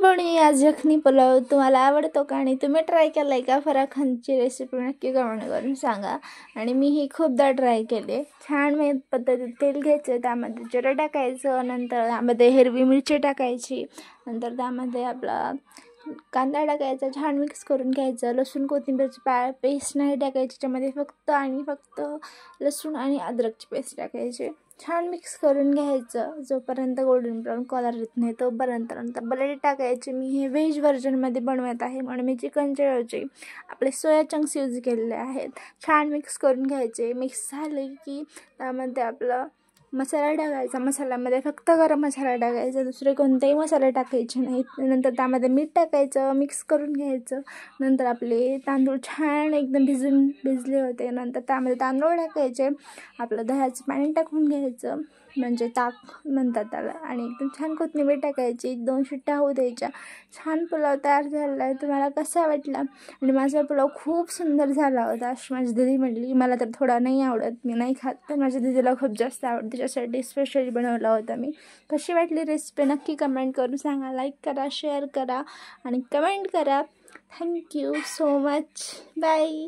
बनवूया आज यखनी पुलाव. तुम्हाला आवडतो का आणि तुम्ही ट्राय केला आहे का? फराह खानची रेसिपी नक्की कमेंट करून सांगा. आणि मी ही खूपदा ट्राय केले. छान पद्धतीत तेल घ्यायचं, त्यामध्ये जिरं टाकायचं, नंतर त्यामध्ये हिरवी मिरची टाकायची, नंतर त्यामध्ये आपला कांदा टाकायचा, छान मिक्स करून घ्यायचं. लसूण कोथिंबीरची पेस्ट नाही टाकायची, त्यामध्ये फक्त लसूण आणि अद्रकची पेस्ट टाकायची. छान मिक्स करून घ्यायचं जोपर्यंत गोल्डन ब्राऊन कलर येत नाही तोपर्यंत. नंतर बटाटे टाकायचे. मी हे व्हेज व्हर्जनमध्ये बनवत आहे म्हणून मी चिकनच्या ऐवजी आपले सोया चंक्स यूज केलेले आहेत. छान मिक्स करून घ्यायचे. मिक्स झाले की त्यामध्ये आपला मसाला टाकायचा. मसाल्यामध्ये फक्त गरम मसाला टाकायचा, दुसरे कोणतेही मसाले टाकायचे नाहीत. नंतर त्यामध्ये मीठ टाकायचं, मिक्स करून घ्यायचं. नंतर आपले तांदूळ छान एकदम भिजले होते. नंतर त्यामध्ये तांदूळ टाकायचे, आपलं दह्याचं पाणी टाकून घ्यायचं, म्हणजे ताक म्हणतात त्याला. आणि एकदम छान कोथिंबीर टाकायची, 2 शिट्ट्या होऊ द्यायच्या. छान पुलाव तयार झाला आहे. तुम्हाला कसा वाटला? आणि माझा पुलाव खूप सुंदर झाला होता अशी माझी दीदी म्हटली. मला तर थोडा नाही आवडत, मी नाही खात, पण माझ्या दीदीला खूप जास्त आवडते, त्याच्यासाठी स्पेशली बनवला होता मी. कशी वाटली रेसिपी नक्की कमेंट करून सांगा. लाईक करा, शेअर करा आणि कमेंट करा. Thank you so much. बाय.